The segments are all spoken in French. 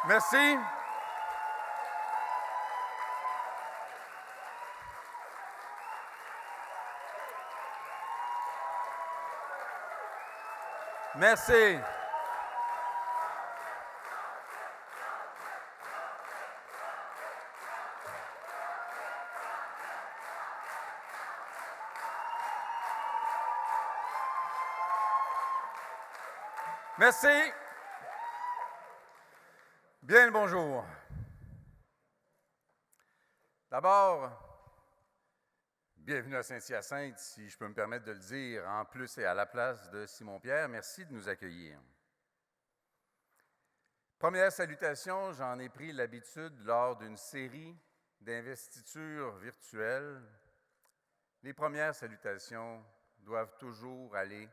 Merci. Merci. Merci. Bien le bonjour. D'abord, bienvenue à Saint-Hyacinthe, si je peux me permettre de le dire, en plus et à la place de Simon-Pierre. Merci de nous accueillir. Première salutation, j'en ai pris l'habitude lors d'une série d'investitures virtuelles. Les premières salutations doivent toujours aller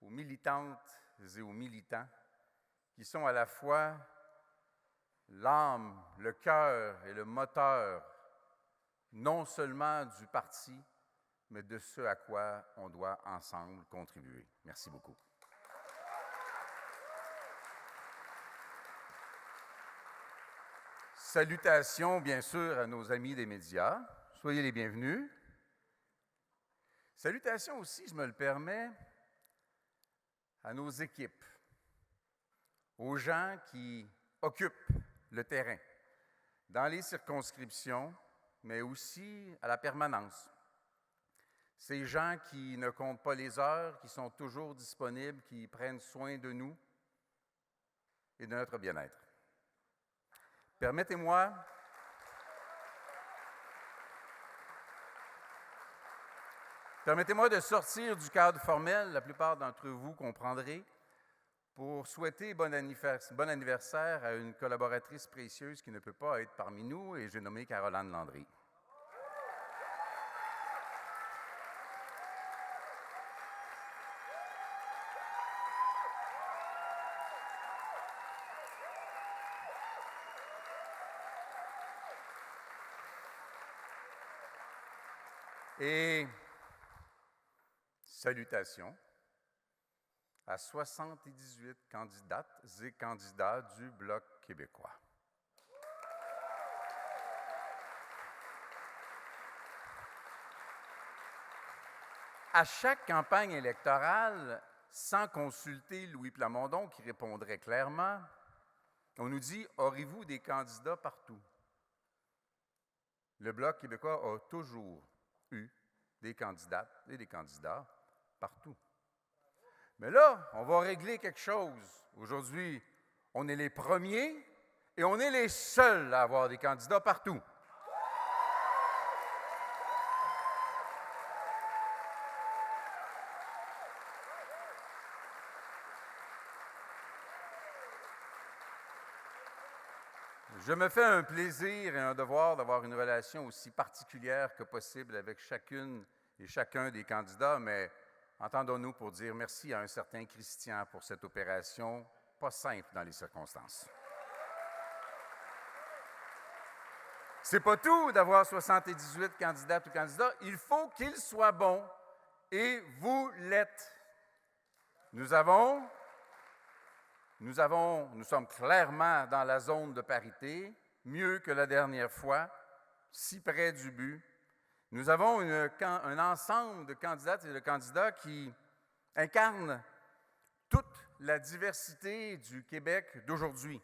aux militantes et aux militants qui sont à la fois l'âme, le cœur et le moteur non seulement du parti, mais de ce à quoi on doit ensemble contribuer. Merci beaucoup. Salutations, bien sûr, à nos amis des médias. Soyez les bienvenus. Salutations aussi, je me le permets, à nos équipes, aux gens qui occupent le terrain, dans les circonscriptions, mais aussi à la permanence. Ces gens qui ne comptent pas les heures, qui sont toujours disponibles, qui prennent soin de nous et de notre bien-être. Permettez-moi de sortir du cadre formel, la plupart d'entre vous comprendrez, pour souhaiter bon anniversaire à une collaboratrice précieuse qui ne peut pas être parmi nous, et j'ai nommé Caroline Landry. Et salutations à 78 candidates et candidats du Bloc québécois. À chaque campagne électorale, sans consulter Louis Plamondon, qui répondrait clairement, on nous dit « Aurez-vous des candidats partout? » Le Bloc québécois a toujours eu des candidates et des candidats partout. Mais là, on va régler quelque chose. Aujourd'hui, on est les premiers et on est les seuls à avoir des candidats partout. Je me fais un plaisir et un devoir d'avoir une relation aussi particulière que possible avec chacune et chacun des candidats, mais entendons-nous pour dire merci à un certain Christian pour cette opération pas simple dans les circonstances. C'est pas tout d'avoir 78 candidates ou candidats, il faut qu'ils soient bons et vous l'êtes. Nous sommes clairement dans la zone de parité, mieux que la dernière fois, si près du but. Nous avons un ensemble de candidates et de candidats qui incarnent toute la diversité du Québec d'aujourd'hui.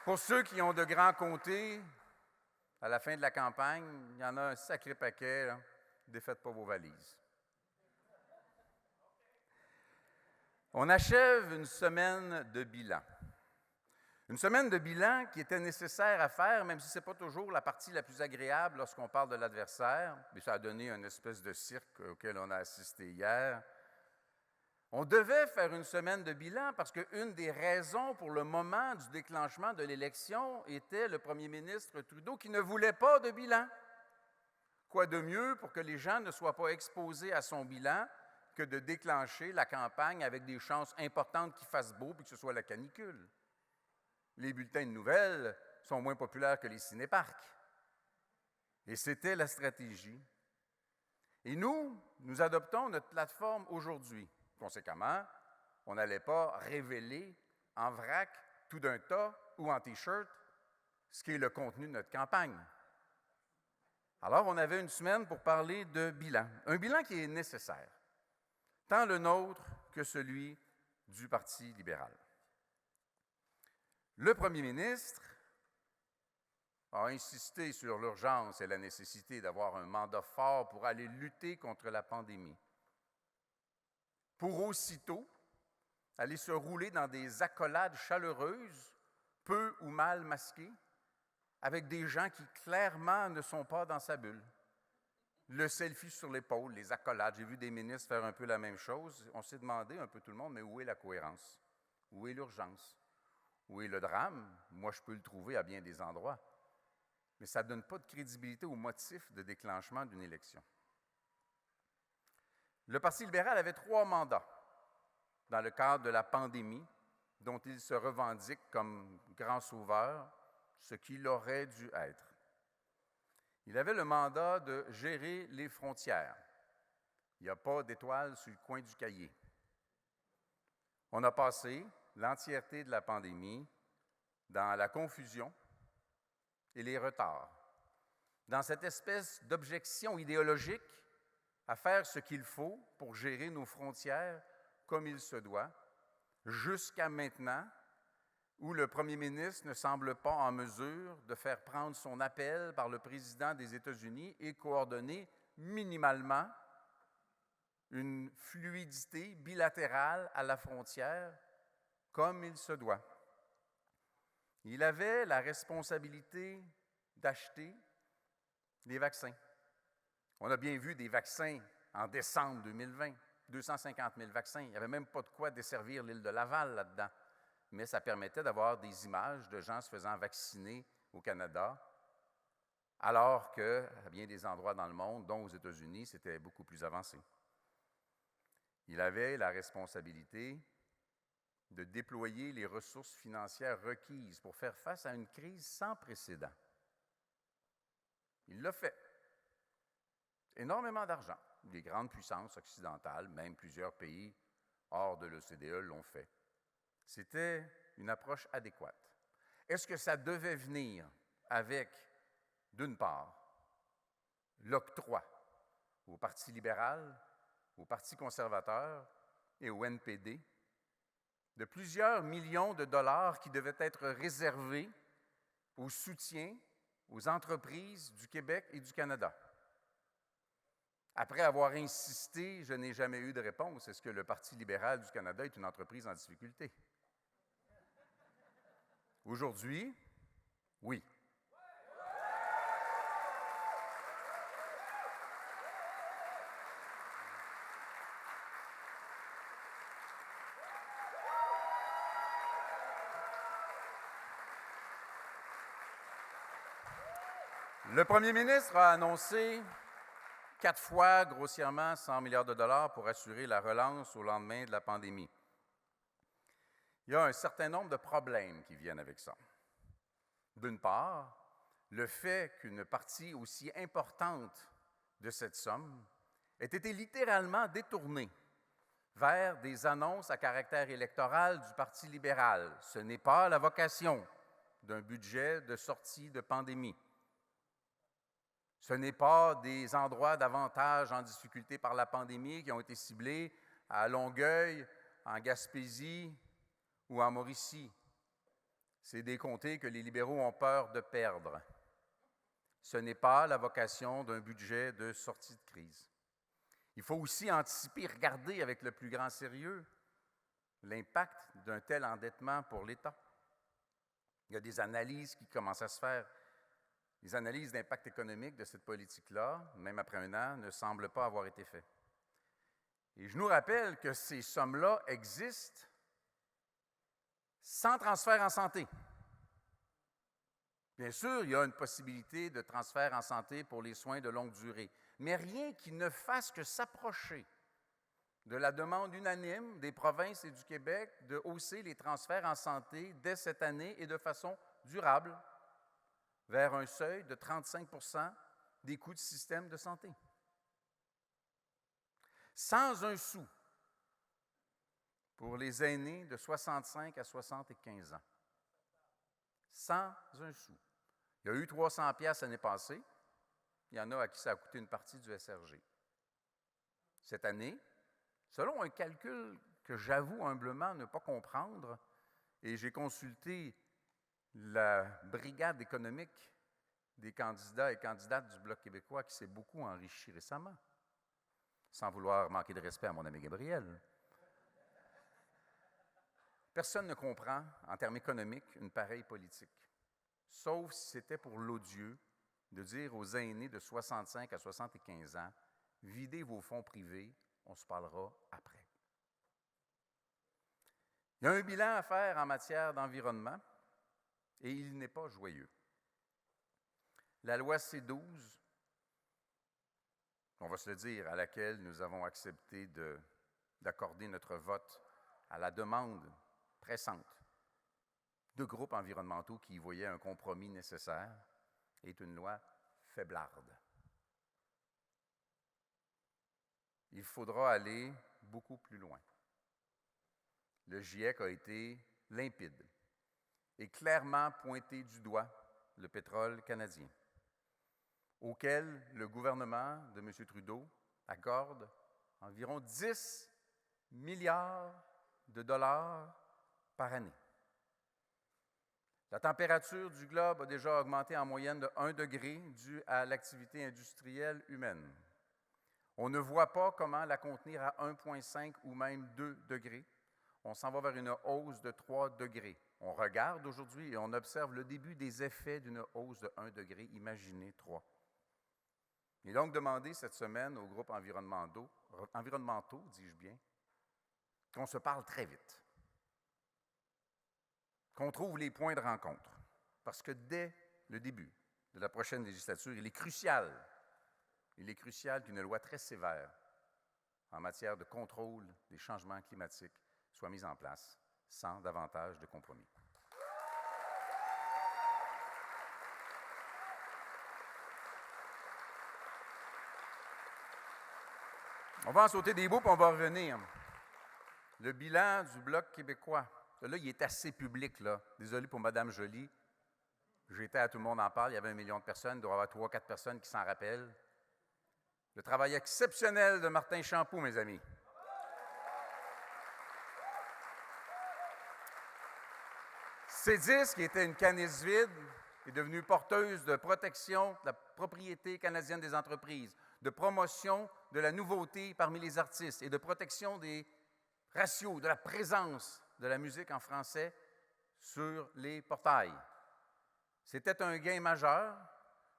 Pour ceux qui ont de grands comtés, à la fin de la campagne, il y en a un sacré paquet, là. Défaites pas vos valises. On achève une semaine de bilan. Une semaine de bilan qui était nécessaire à faire, même si ce n'est pas toujours la partie la plus agréable lorsqu'on parle de l'adversaire, mais ça a donné une espèce de cirque auquel on a assisté hier. On devait faire une semaine de bilan parce qu'une des raisons pour le moment du déclenchement de l'élection était le premier ministre Trudeau qui ne voulait pas de bilan. Quoi de mieux pour que les gens ne soient pas exposés à son bilan que de déclencher la campagne avec des chances importantes qu'il fasse beau et que ce soit la canicule. Les bulletins de nouvelles sont moins populaires que les cinéparcs. Et c'était la stratégie. Et nous adoptons notre plateforme aujourd'hui. Conséquemment, on n'allait pas révéler en vrac, tout d'un tas ou en T-shirt, ce qui est le contenu de notre campagne. Alors, on avait une semaine pour parler de bilan. Un bilan qui est nécessaire, tant le nôtre que celui du Parti libéral. Le premier ministre a insisté sur l'urgence et la nécessité d'avoir un mandat fort pour aller lutter contre la pandémie. Pour aussitôt aller se rouler dans des accolades chaleureuses, peu ou mal masquées, avec des gens qui clairement ne sont pas dans sa bulle. Le selfie sur l'épaule, les accolades. J'ai vu des ministres faire un peu la même chose. On s'est demandé un peu tout le monde, mais où est la cohérence? Où est l'urgence? Où est le drame? Moi, je peux le trouver à bien des endroits. Mais ça ne donne pas de crédibilité au motif de déclenchement d'une élection. Le Parti libéral avait 3 mandats dans le cadre de la pandémie, dont il se revendique comme grand sauveur, ce qu'il aurait dû être. Il avait le mandat de gérer les frontières. Il n'y a pas d'étoile sur le coin du cahier. On a passé l'entièreté de la pandémie dans la confusion et les retards, dans cette espèce d'objection idéologique à faire ce qu'il faut pour gérer nos frontières comme il se doit, jusqu'à maintenant, où le premier ministre ne semble pas en mesure de faire prendre son appel par le président des États-Unis et coordonner minimalement une fluidité bilatérale à la frontière comme il se doit. Il avait la responsabilité d'acheter les vaccins. On a bien vu des vaccins en décembre 2020, 250 000 vaccins. Il n'y avait même pas de quoi desservir l'île de Laval là-dedans. Mais ça permettait d'avoir des images de gens se faisant vacciner au Canada, alors qu'à bien des endroits dans le monde, dont aux États-Unis, c'était beaucoup plus avancé. Il avait la responsabilité de déployer les ressources financières requises pour faire face à une crise sans précédent. Il l'a fait. Énormément d'argent. Les grandes puissances occidentales, même plusieurs pays hors de l'OCDE l'ont fait. C'était une approche adéquate. Est-ce que ça devait venir avec, d'une part, l'octroi au Parti libéral, au Parti conservateur et au NPD de plusieurs millions de dollars qui devaient être réservés au soutien aux entreprises du Québec et du Canada? Après avoir insisté, je n'ai jamais eu de réponse. Est-ce que le Parti libéral du Canada est une entreprise en difficulté? Aujourd'hui, oui. Le premier ministre a annoncé 4 fois, grossièrement, 100 milliards de dollars pour assurer la relance au lendemain de la pandémie. Il y a un certain nombre de problèmes qui viennent avec ça. D'une part, le fait qu'une partie aussi importante de cette somme ait été littéralement détournée vers des annonces à caractère électoral du Parti libéral. Ce n'est pas la vocation d'un budget de sortie de pandémie. Ce n'est pas des endroits davantage en difficulté par la pandémie qui ont été ciblés à Longueuil, en Gaspésie ou en Mauricie. C'est des comtés que les libéraux ont peur de perdre. Ce n'est pas la vocation d'un budget de sortie de crise. Il faut aussi anticiper, regarder avec le plus grand sérieux l'impact d'un tel endettement pour l'État. Il y a des analyses qui commencent à se faire. Les analyses d'impact économique de cette politique-là, même après 1 an, ne semblent pas avoir été faites. Et je nous rappelle que ces sommes-là existent sans transfert en santé. Bien sûr, il y a une possibilité de transfert en santé pour les soins de longue durée, mais rien qui ne fasse que s'approcher de la demande unanime des provinces et du Québec de hausser les transferts en santé dès cette année et de façon durable vers un seuil de 35 % des coûts du système de santé. sans un sou pour les aînés de 65 à 75 ans. Sans un sou. Il y a eu 300 piastres l'année passée. Il y en a à qui ça a coûté une partie du SRG. Cette année, selon un calcul que j'avoue humblement ne pas comprendre, et j'ai consulté la brigade économique des candidats et candidates du Bloc québécois qui s'est beaucoup enrichi récemment, sans vouloir manquer de respect à mon ami Gabriel. Personne ne comprend, en termes économiques, une pareille politique, sauf si c'était pour l'odieux de dire aux aînés de 65 à 75 ans, « Videz vos fonds privés, on se parlera après. » Il y a un bilan à faire en matière d'environnement et il n'est pas joyeux. La loi C-12, on va se le dire, à laquelle nous avons accepté d'accorder notre vote à la demande pressante de groupes environnementaux qui y voyaient un compromis nécessaire, est une loi faiblarde. Il faudra aller beaucoup plus loin. Le GIEC a été limpide et clairement pointé du doigt le pétrole canadien, auquel le gouvernement de M. Trudeau accorde environ 10 milliards de dollars par année. La température du globe a déjà augmenté en moyenne de 1 degré dû à l'activité industrielle humaine. On ne voit pas comment la contenir à 1,5 ou même 2 degrés. On s'en va vers une hausse de 3 degrés. On regarde aujourd'hui et on observe le début des effets d'une hausse de 1 degré. Imaginez 3. Il est donc demandé cette semaine aux groupes environnementaux, dis-je bien, qu'on se parle très vite, qu'on trouve les points de rencontre. Parce que dès le début de la prochaine législature, il est crucial qu'une loi très sévère en matière de contrôle des changements climatiques soit mise en place sans davantage de compromis. On va en sauter des bouts, puis on va revenir. Le bilan du Bloc québécois. Là, il est assez public, là. Désolé pour Mme Joly. J'étais à Tout le monde en parle, il y avait 1 million de personnes, il doit y avoir 3 ou 4 personnes qui s'en rappellent. Le travail exceptionnel de Martin Champoux, mes amis. C10, qui était une canisse vide, est devenue porteuse de protection de la propriété canadienne des entreprises, de promotion de la nouveauté parmi les artistes et de protection des ratios, de la présence de la musique en français sur les portails. C'était un gain majeur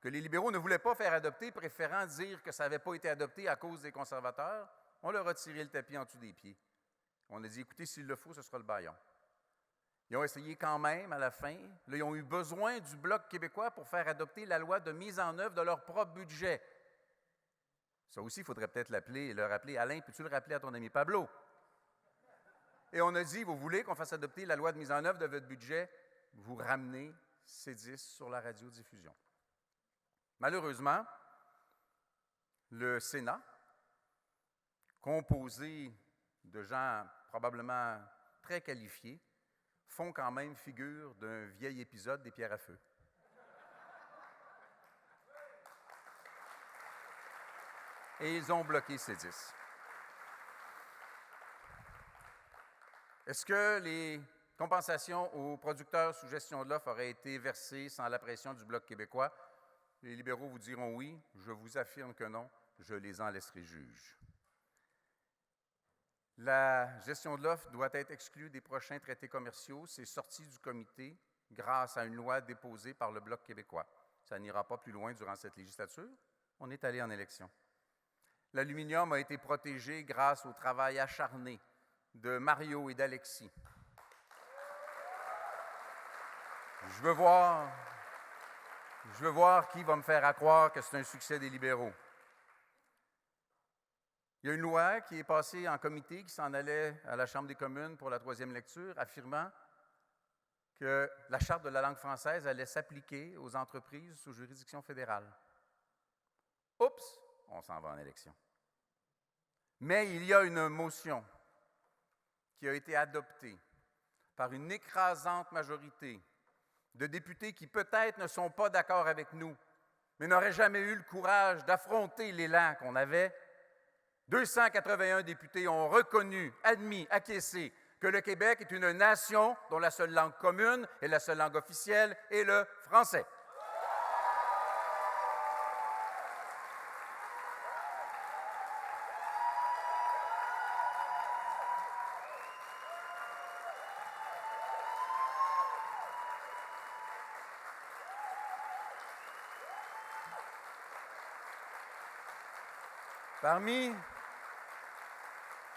que les libéraux ne voulaient pas faire adopter, préférant dire que ça n'avait pas été adopté à cause des conservateurs. On leur a tiré le tapis en dessous des pieds. On a dit, écoutez, s'il le faut, ce sera le bâillon. Ils ont essayé quand même à la fin. Là, ils ont eu besoin du Bloc québécois pour faire adopter la loi de mise en œuvre de leur propre budget. Ça aussi, il faudrait peut-être l'appeler et le rappeler. Alain, peux-tu le rappeler à ton ami Pablo? Et on a dit, vous voulez qu'on fasse adopter la loi de mise en œuvre de votre budget? Vous ramenez C10 sur la radiodiffusion. Malheureusement, le Sénat, composé de gens probablement très qualifiés, font quand même figure d'un vieil épisode des Pierres à feu. Et ils ont bloqué C10. Est-ce que les compensations aux producteurs sous gestion de l'offre auraient été versées sans la pression du Bloc québécois? Les libéraux vous diront oui. Je vous affirme que non. Je les en laisserai juges. La gestion de l'offre doit être exclue des prochains traités commerciaux. C'est sorti du comité grâce à une loi déposée par le Bloc québécois. Ça n'ira pas plus loin durant cette législature. On est allé en élection. L'aluminium a été protégé grâce au travail acharné de Mario et d'Alexis. Je veux voir qui va me faire croire que c'est un succès des libéraux. Il y a une loi qui est passée en comité, qui s'en allait à la Chambre des communes pour la 3e lecture, affirmant que la Charte de la langue française allait s'appliquer aux entreprises sous juridiction fédérale. Oups, on s'en va en élection. Mais il y a une motion qui a été adoptée par une écrasante majorité de députés qui peut-être ne sont pas d'accord avec nous, mais n'auraient jamais eu le courage d'affronter l'élan qu'on avait. 281 députés ont reconnu, admis, acquiescé que le Québec est une nation dont la seule langue commune et la seule langue officielle est le français.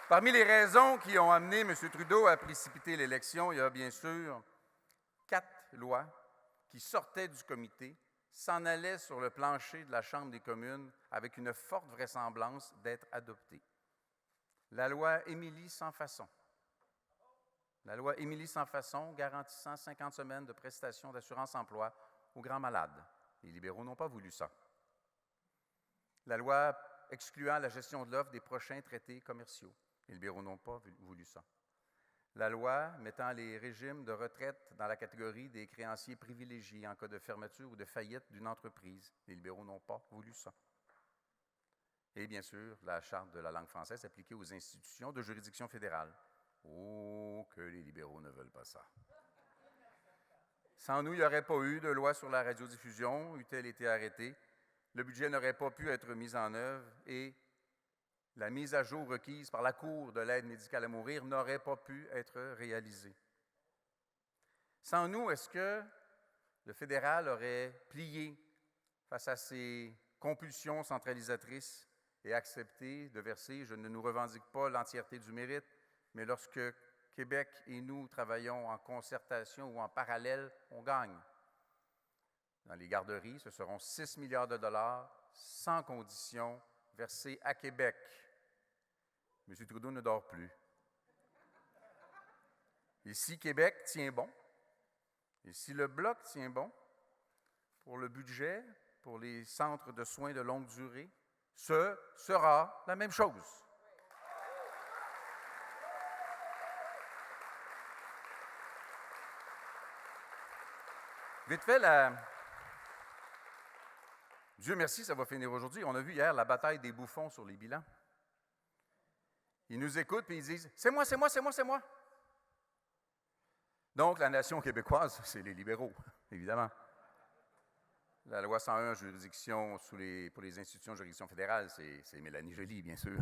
Parmi les raisons qui ont amené M. Trudeau à précipiter l'élection, il y a bien sûr 4 lois qui sortaient du comité, s'en allaient sur le plancher de la Chambre des communes avec une forte vraisemblance d'être adoptées. La loi Émilie sans façon. La loi Émilie sans façon garantissant 50 semaines de prestations d'assurance-emploi aux grands malades. Les libéraux n'ont pas voulu ça. La loi excluant la gestion de l'offre des prochains traités commerciaux. Les libéraux n'ont pas voulu ça. La loi mettant les régimes de retraite dans la catégorie des créanciers privilégiés en cas de fermeture ou de faillite d'une entreprise. Les libéraux n'ont pas voulu ça. Et bien sûr, la Charte de la langue française appliquée aux institutions de juridiction fédérale. Oh, que les libéraux ne veulent pas ça. Sans nous, il n'y aurait pas eu de loi sur la radiodiffusion, eût-elle été arrêtée. Le budget n'aurait pas pu être mis en œuvre et la mise à jour requise par la Cour de l'aide médicale à mourir n'aurait pas pu être réalisée. Sans nous, est-ce que le fédéral aurait plié face à ces compulsions centralisatrices et accepté de verser, je ne nous revendique pas l'entièreté du mérite, mais lorsque Québec et nous travaillons en concertation ou en parallèle, on gagne. Dans les garderies, ce seront 6 milliards de dollars sans condition versés à Québec. M. Trudeau ne dort plus. Et si Québec tient bon, et si le Bloc tient bon, pour le budget, pour les centres de soins de longue durée, ce sera la même chose. Vite fait, Dieu merci, ça va finir aujourd'hui. On a vu hier la bataille des bouffons sur les bilans. Ils nous écoutent et ils disent « C'est moi, c'est moi, c'est moi, c'est moi ». Donc, la nation québécoise, c'est les libéraux, évidemment. La loi 101, juridiction pour les institutions de juridiction fédérale, c'est Mélanie Joly, bien sûr.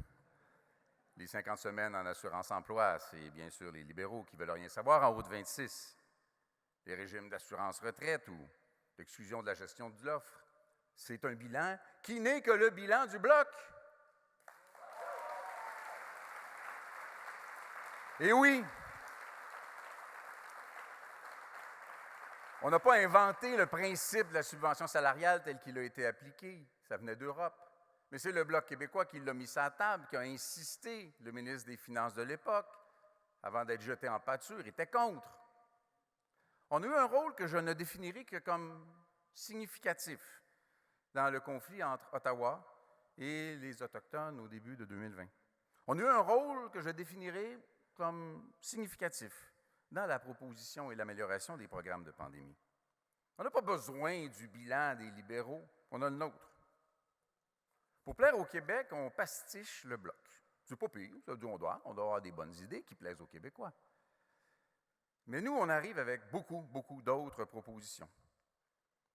Les 50 semaines en assurance-emploi, c'est bien sûr les libéraux qui ne veulent rien savoir en haut de 26. Les régimes d'assurance-retraite ou d'exclusion de la gestion de l'offre, c'est un bilan qui n'est que le bilan du Bloc. Et oui, on n'a pas inventé le principe de la subvention salariale tel qu'il a été appliqué. Ça venait d'Europe. Mais c'est le Bloc québécois qui l'a mis sur la table, qui a insisté. Le ministre des Finances de l'époque, avant d'être jeté en pâture, était contre. On a eu un rôle que je ne définirai que comme significatif dans le conflit entre Ottawa et les Autochtones au début de 2020. On a eu un rôle que je définirai comme significatif dans la proposition et l'amélioration des programmes de pandémie. On n'a pas besoin du bilan des libéraux, on a le nôtre. Pour plaire au Québec, on pastiche le Bloc. C'est pas pire, ça dit on doit avoir des bonnes idées qui plaisent aux Québécois. Mais nous, on arrive avec beaucoup d'autres propositions.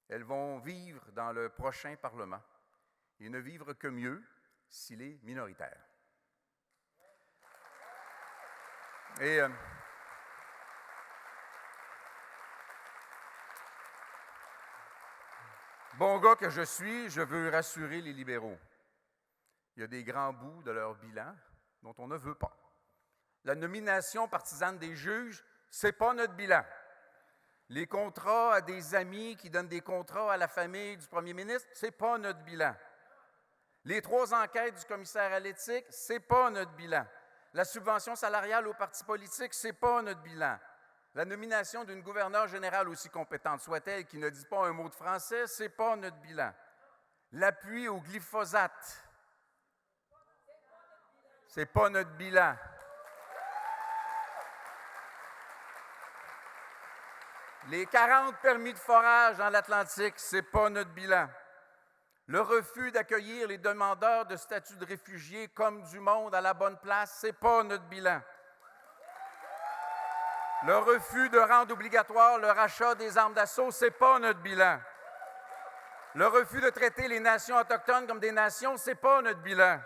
Elles vont vivre dans le prochain Parlement et ne vivre que mieux s'il est minoritaire. Et bon gars que je suis, je veux rassurer les libéraux. Il y a des grands bouts de leur bilan dont on ne veut pas. La nomination partisane des juges, c'est pas notre bilan. Les contrats à des amis qui donnent des contrats à la famille du premier ministre, c'est pas notre bilan. Les 3 enquêtes du commissaire à l'éthique, c'est pas notre bilan. La subvention salariale aux partis politiques, c'est pas notre bilan. La nomination d'une gouverneure générale aussi compétente soit-elle qui ne dit pas un mot de français, c'est pas notre bilan. L'appui au glyphosate, Ce n'est pas notre bilan. Les 40 permis de forage dans l'Atlantique, ce n'est pas notre bilan. Le refus d'accueillir les demandeurs de statut de réfugiés comme du monde à la bonne place, ce n'est pas notre bilan. Le refus de rendre obligatoire le rachat des armes d'assaut, ce n'est pas notre bilan. Le refus de traiter les nations autochtones comme des nations, ce n'est pas notre bilan.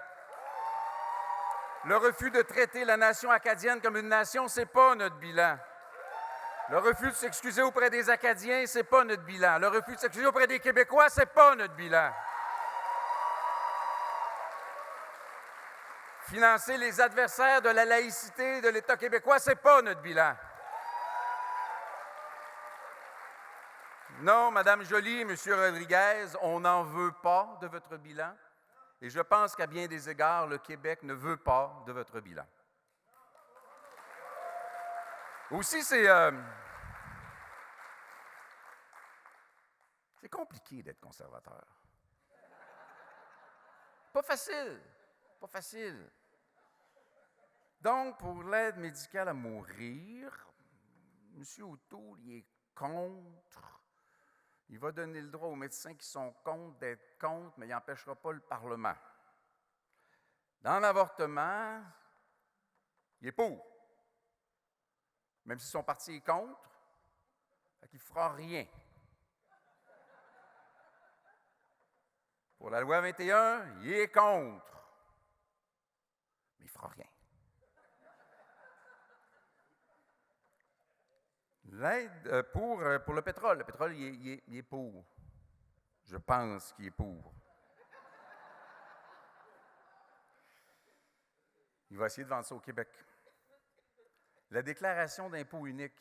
Le refus de traiter la nation acadienne comme une nation, ce n'est pas notre bilan. Le refus de s'excuser auprès des Acadiens, ce n'est pas notre bilan. Le refus de s'excuser auprès des Québécois, ce n'est pas notre bilan. Financer les adversaires de la laïcité de l'État québécois, ce n'est pas notre bilan. Non, Mme Joly et M. Rodriguez, on n'en veut pas de votre bilan. Et je pense qu'à bien des égards, le Québec ne veut pas de votre bilan. Aussi, c'est compliqué d'être conservateur. Pas facile, pas facile. Donc, pour l'aide médicale à mourir, M. O'Toole, il est contre. Il va donner le droit aux médecins qui sont contre d'être contre, mais il n'empêchera pas le Parlement. Dans l'avortement, il est pour. Même si son parti est contre, il ne fera rien. Pour la loi 21, il est contre. Mais il ne fera rien. L'aide pour le pétrole. Le pétrole, il est pour. Je pense qu'il est pour. Il va essayer de vendre ça au Québec. La déclaration d'impôt unique,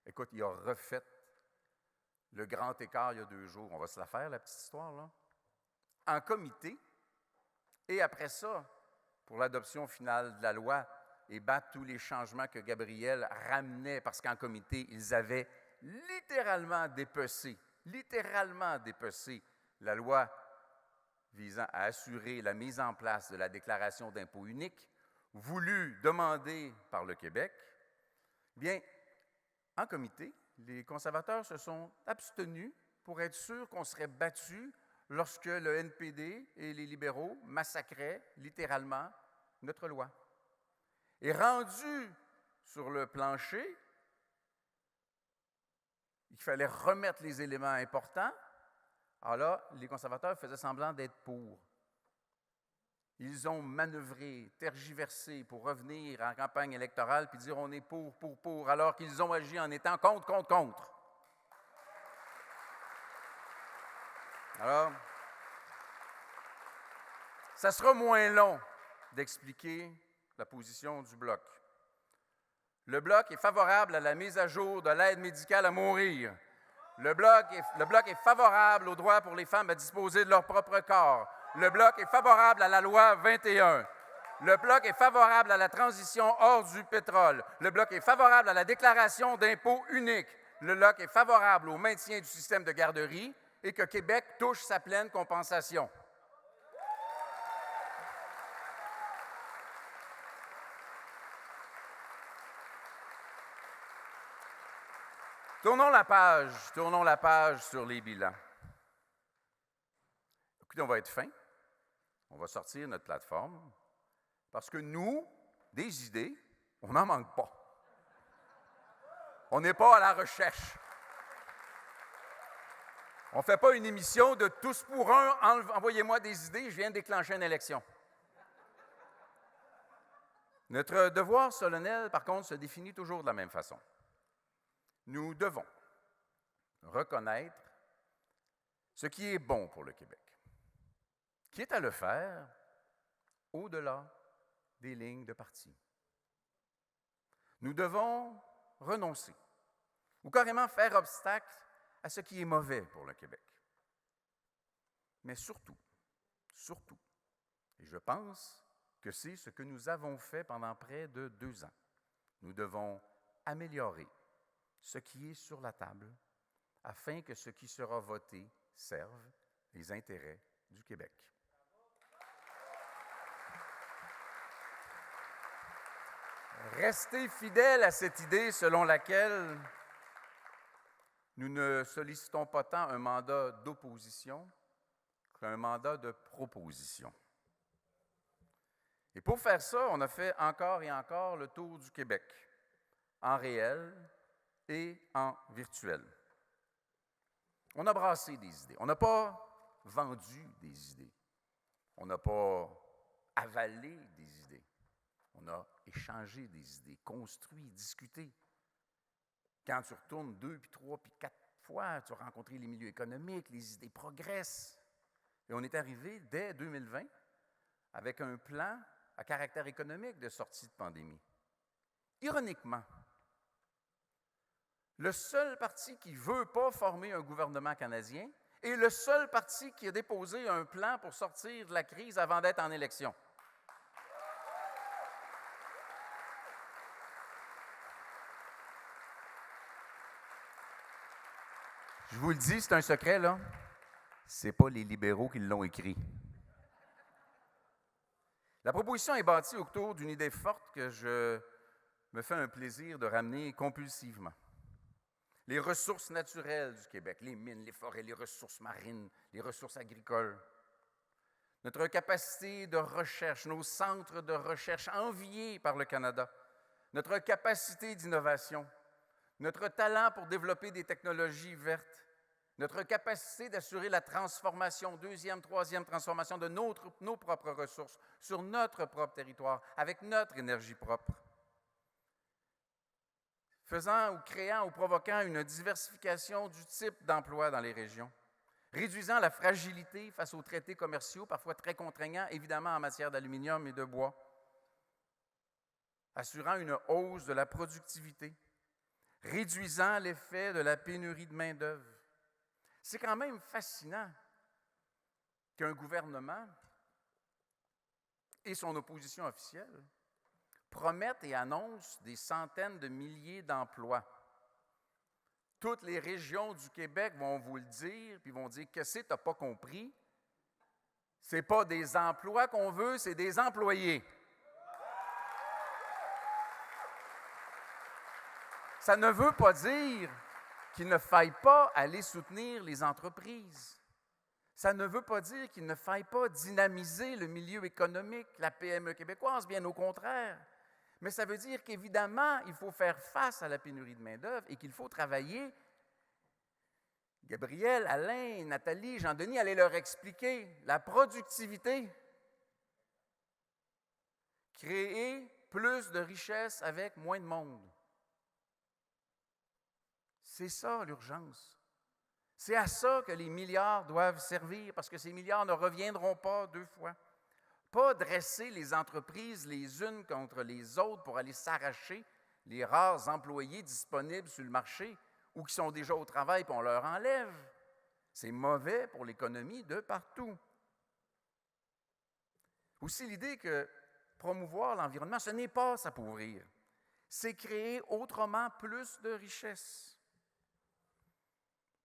écoute, il a refait le grand écart il y a 2 jours. On va se la faire, la petite histoire, là. En comité, et après ça, pour l'adoption finale de la loi, et battre tous les changements que Gabriel ramenait, parce qu'en comité, ils avaient littéralement dépecé la loi visant à assurer la mise en place de la déclaration d'impôt unique, voulue, demandée par le Québec. Bien, en comité, les conservateurs se sont abstenus pour être sûrs qu'on serait battus lorsque le NPD et les libéraux massacraient littéralement notre loi. Et rendu sur le plancher, il fallait remettre les éléments importants. Alors là, les conservateurs faisaient semblant d'être pour. Ils ont manœuvré, tergiversé pour revenir en campagne électorale puis dire on est pour, alors qu'ils ont agi en étant contre. Alors, ça sera moins long d'expliquer la position du Bloc. Le Bloc est favorable à la mise à jour de l'aide médicale à mourir. Le Bloc est favorable au droit pour les femmes à disposer de leur propre corps. Le Bloc est favorable à la loi 21. Le Bloc est favorable à la transition hors du pétrole. Le Bloc est favorable à la déclaration d'impôt unique. Le Bloc est favorable au maintien du système de garderie et que Québec touche sa pleine compensation. Tournons la page sur les bilans. Écoutez, on va être fin. On va sortir notre plateforme parce que nous, des idées, on n'en manque pas. On n'est pas à la recherche. On ne fait pas une émission de tous pour un, envoyez-moi des idées, je viens de déclencher une élection. Notre devoir solennel, par contre, se définit toujours de la même façon. Nous devons reconnaître ce qui est bon pour le Québec, quitte à le faire au-delà des lignes de parti. Nous devons renoncer ou carrément faire obstacle à ce qui est mauvais pour le Québec. Mais surtout, et je pense que c'est ce que nous avons fait pendant près de 2 ans, nous devons améliorer ce qui est sur la table afin que ce qui sera voté serve les intérêts du Québec. Rester fidèle à cette idée selon laquelle nous ne sollicitons pas tant un mandat d'opposition qu'un mandat de proposition. Et pour faire ça, on a fait encore et encore le tour du Québec, en réel et en virtuel. On a brassé des idées. On n'a pas vendu des idées. On n'a pas avalé des idées. On a échangé des idées, construit, discuté. Quand tu retournes 2, puis 3, puis 4 fois, tu as rencontré les milieux économiques, les idées progressent. Et on est arrivé dès 2020 avec un plan à caractère économique de sortie de pandémie. Ironiquement, le seul parti qui ne veut pas former un gouvernement canadien est le seul parti qui a déposé un plan pour sortir de la crise avant d'être en élection. Je vous le dis, c'est un secret, là. Ce n'est pas les libéraux qui l'ont écrit. La proposition est bâtie autour d'une idée forte que je me fais un plaisir de ramener compulsivement. Les ressources naturelles du Québec, les mines, les forêts, les ressources marines, les ressources agricoles. Notre capacité de recherche, nos centres de recherche enviés par le Canada. Notre capacité d'innovation. Notre talent pour développer des technologies vertes. Notre capacité d'assurer la transformation, deuxième, troisième transformation de nos propres ressources sur notre propre territoire, avec notre énergie propre. Faisant ou créant ou provoquant une diversification du type d'emploi dans les régions, réduisant la fragilité face aux traités commerciaux, parfois très contraignants, évidemment en matière d'aluminium et de bois, assurant une hausse de la productivité, réduisant l'effet de la pénurie de main-d'œuvre. C'est quand même fascinant qu'un gouvernement et son opposition officielle promettent et annoncent des centaines de milliers d'emplois. Toutes les régions du Québec vont vous le dire, puis vont dire « Qu'est-ce que tu n'as pas compris? Ce n'est pas des emplois qu'on veut, c'est des employés. » Ça ne veut pas dire qu'il ne faille pas aller soutenir les entreprises. Ça ne veut pas dire qu'il ne faille pas dynamiser le milieu économique, la PME québécoise, bien au contraire. Mais ça veut dire qu'évidemment, il faut faire face à la pénurie de main-d'œuvre et qu'il faut travailler. Gabriel, Alain, Nathalie, Jean-Denis, allez leur expliquer la productivité. Créer plus de richesses avec moins de monde. C'est ça l'urgence. C'est à ça que les milliards doivent servir, parce que ces milliards ne reviendront pas 2 fois. Pas dresser les entreprises les unes contre les autres pour aller s'arracher les rares employés disponibles sur le marché ou qui sont déjà au travail et on leur enlève. C'est mauvais pour l'économie de partout. Aussi l'idée que promouvoir l'environnement, ce n'est pas s'appauvrir, c'est créer autrement plus de richesses.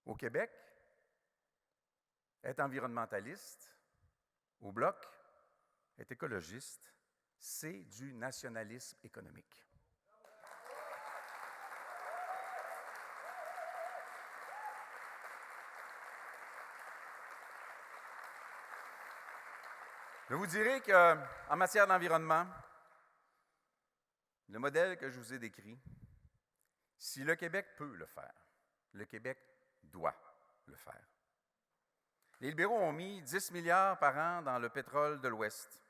Au Québec, être environnementaliste, au Bloc, être écologiste, c'est du nationalisme économique. Je vous dirai qu'en matière d'environnement, le modèle que je vous ai décrit, si le Québec peut le faire, le Québec doit le faire. Les libéraux ont mis 10 milliards par an dans le pétrole de l'Ouest.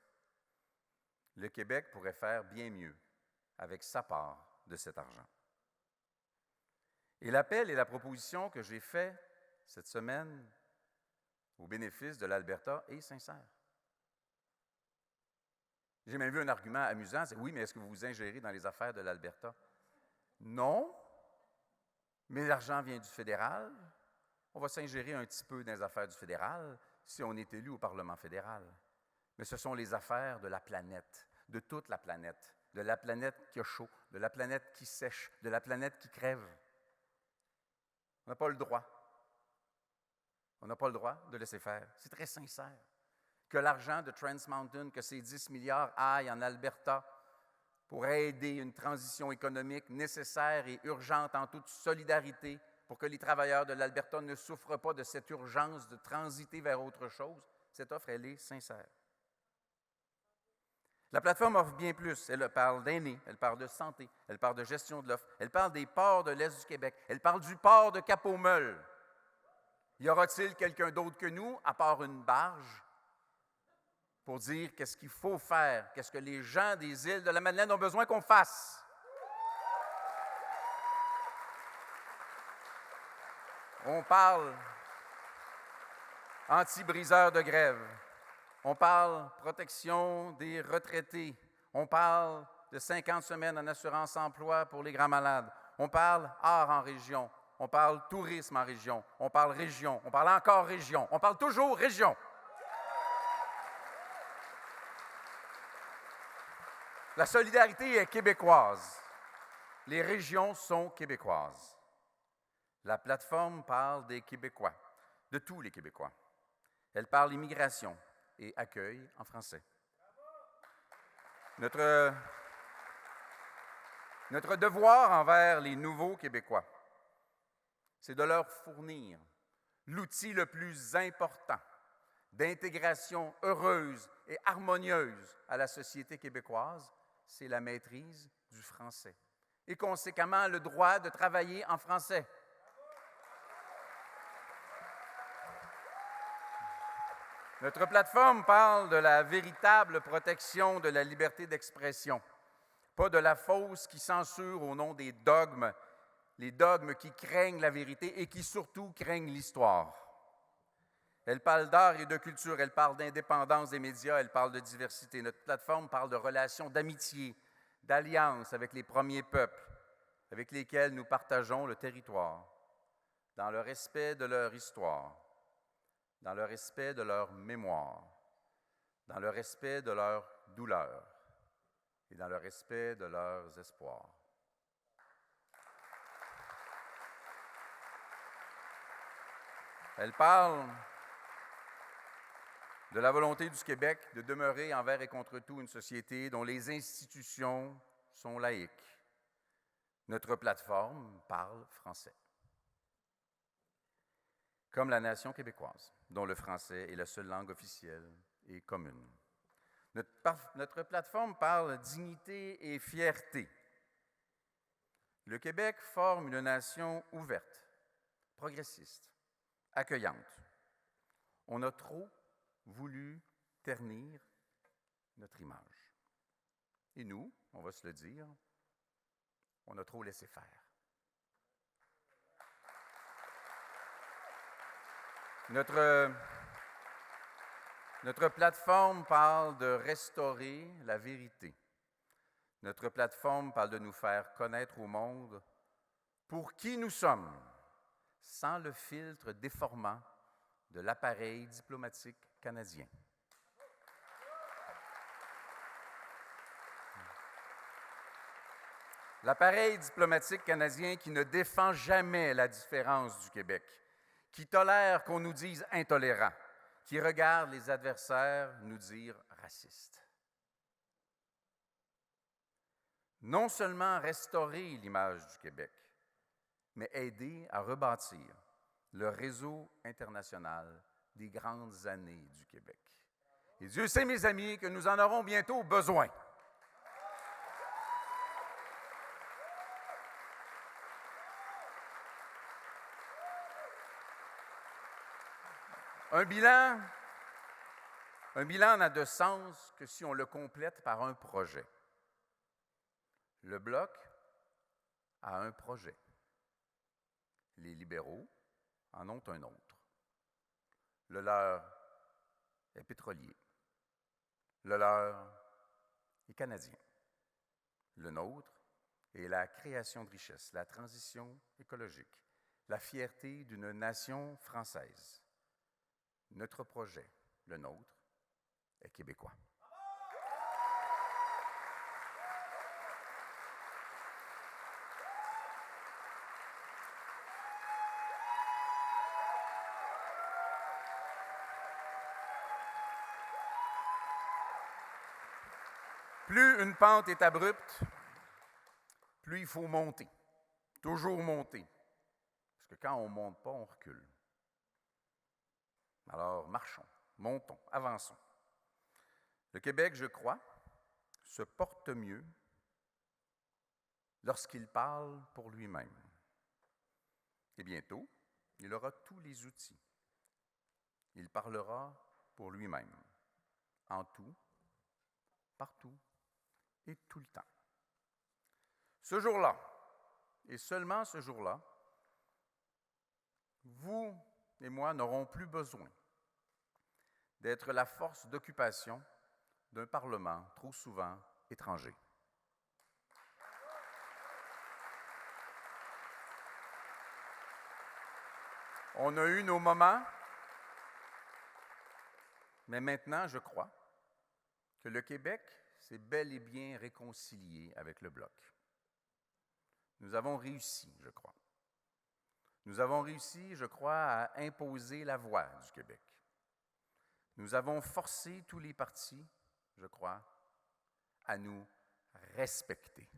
Le Québec pourrait faire bien mieux avec sa part de cet argent. Et l'appel et la proposition que j'ai faits cette semaine au bénéfice de l'Alberta est sincère. J'ai même vu un argument amusant, c'est « Oui, mais est-ce que vous vous ingérez dans les affaires de l'Alberta? » Non, mais l'argent vient du fédéral. On va s'ingérer un petit peu dans les affaires du fédéral si on est élu au Parlement fédéral. Mais ce sont les affaires de la planète, de toute la planète, de la planète qui a chaud, de la planète qui sèche, de la planète qui crève. On n'a pas le droit. On n'a pas le droit de laisser faire. C'est très sincère. Que l'argent de Trans Mountain, que ces 10 milliards aillent en Alberta pour aider une transition économique nécessaire et urgente en toute solidarité pour que les travailleurs de l'Alberta ne souffrent pas de cette urgence de transiter vers autre chose. Cette offre, elle est sincère. La plateforme offre bien plus. Elle parle d'aînés, elle parle de santé, elle parle de gestion de l'offre, elle parle des ports de l'Est du Québec, elle parle du port de Cap-aux-Meules. Y aura-t-il quelqu'un d'autre que nous, à part une barge, pour dire qu'est-ce qu'il faut faire, qu'est-ce que les gens des îles de la Madeleine ont besoin qu'on fasse? On parle anti-briseur de grève. On parle protection des retraités. On parle de 50 semaines en assurance-emploi pour les grands malades. On parle art en région. On parle tourisme en région. On parle région. On parle encore région. On parle toujours région. La solidarité est québécoise. Les régions sont québécoises. La plateforme parle des Québécois, de tous les Québécois. Elle parle immigration et accueil en français. Notre devoir envers les nouveaux Québécois, c'est de leur fournir l'outil le plus important d'intégration heureuse et harmonieuse à la société québécoise, c'est la maîtrise du français et conséquemment le droit de travailler en français. Notre plateforme parle de la véritable protection de la liberté d'expression, pas de la fausse qui censure au nom des dogmes, les dogmes qui craignent la vérité et qui surtout craignent l'histoire. Elle parle d'art et de culture, elle parle d'indépendance des médias, elle parle de diversité. Notre plateforme parle de relations d'amitié, d'alliance avec les premiers peuples avec lesquels nous partageons le territoire, dans le respect de leur histoire, dans le respect de leur mémoire, dans le respect de leurs douleurs et dans le respect de leurs espoirs. Elle parle de la volonté du Québec de demeurer envers et contre tout une société dont les institutions sont laïques. Notre plateforme parle français, comme la nation québécoise, dont le français est la seule langue officielle et commune. Notre plateforme parle dignité et fierté. Le Québec forme une nation ouverte, progressiste, accueillante. On a trop voulu ternir notre image. Et nous, on va se le dire, on a trop laissé faire. Notre plateforme parle de restaurer la vérité. Notre plateforme parle de nous faire connaître au monde pour qui nous sommes, sans le filtre déformant de l'appareil diplomatique canadien. L'appareil diplomatique canadien qui ne défend jamais la différence du Québec, qui tolère qu'on nous dise intolérants, qui regarde les adversaires nous dire racistes. Non seulement restaurer l'image du Québec, mais aider à rebâtir le réseau international des grandes années du Québec. Et Dieu sait, mes amis, que nous en aurons bientôt besoin. Un bilan n'a de sens que si on le complète par un projet. Le Bloc a un projet. Les libéraux en ont un autre. Le leur est pétrolier. Le leur est canadien. Le nôtre est la création de richesses, la transition écologique, la fierté d'une nation française. Notre projet, le nôtre, est québécois. Plus une pente est abrupte, plus il faut monter. Toujours monter. Parce que quand on ne monte pas, on recule. Alors, marchons, montons, avançons. Le Québec, je crois, se porte mieux lorsqu'il parle pour lui-même. Et bientôt, il aura tous les outils. Il parlera pour lui-même, en tout, partout et tout le temps. Ce jour-là, et seulement ce jour-là, vous et moi n'aurons plus besoin d'être la force d'occupation d'un Parlement trop souvent étranger. On a eu nos moments, mais maintenant, je crois que le Québec s'est bel et bien réconcilié avec le Bloc. Nous avons réussi, je crois. Nous avons réussi, je crois, à imposer la voix du Québec. Nous avons forcé tous les partis, je crois, à nous respecter.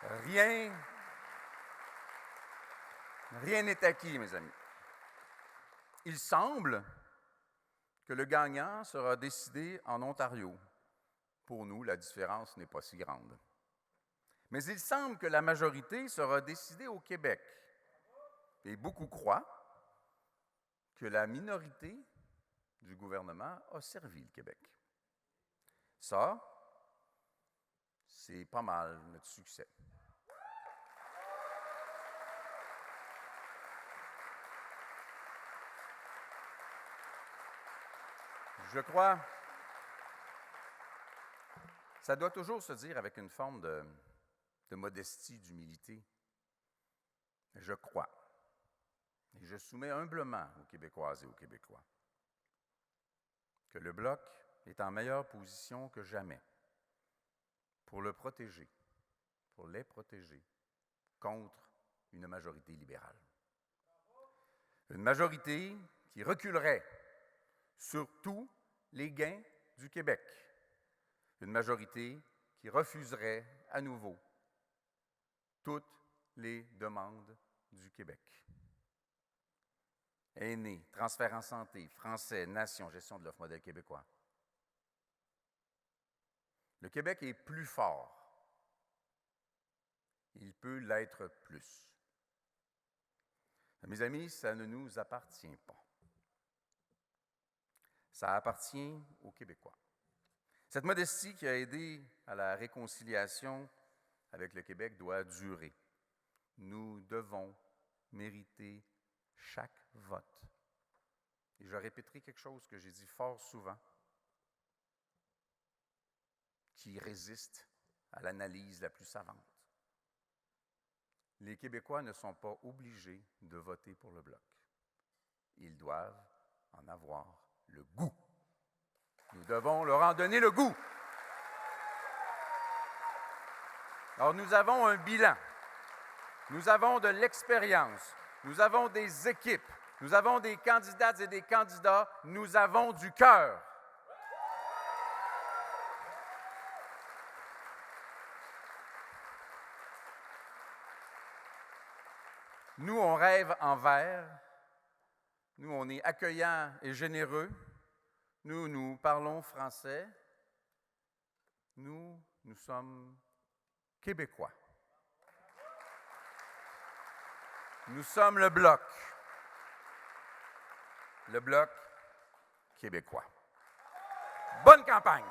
Rien n'est acquis, mes amis. Il semble que le gagnant sera décidé en Ontario. Pour nous, la différence n'est pas si grande. Mais il semble que la majorité sera décidée au Québec. Et beaucoup croient que la minorité du gouvernement a servi le Québec. Ça, c'est pas mal notre succès. Je crois, ça doit toujours se dire avec une forme de modestie, d'humilité. Je crois, et je soumets humblement aux Québécoises et aux Québécois, que le Bloc est en meilleure position que jamais pour le protéger, pour les protéger contre une majorité libérale. Une majorité qui reculerait sur tous les gains du Québec. Une majorité qui refuserait à nouveau toutes les demandes du Québec. Aînés, transfert en santé, français, nation, gestion de l'offre, modèle québécois. Le Québec est plus fort. Il peut l'être plus. Mes amis, ça ne nous appartient pas. Ça appartient aux Québécois. Cette modestie qui a aidé à la réconciliation avec le Québec doit durer. Nous devons mériter chaque vote. Et je répéterai quelque chose que j'ai dit fort souvent, qui résiste à l'analyse la plus savante. Les Québécois ne sont pas obligés de voter pour le Bloc. Ils doivent en avoir le goût. Nous devons leur en donner le goût. Alors, nous avons un bilan. Nous avons de l'expérience. Nous avons des équipes. Nous avons des candidates et des candidats. Nous avons du cœur. Nous, on rêve en vert. Nous, on est accueillants et généreux. Nous, nous parlons français. Nous sommes Québécois. Nous sommes le Bloc. Le Bloc québécois. Bonne campagne!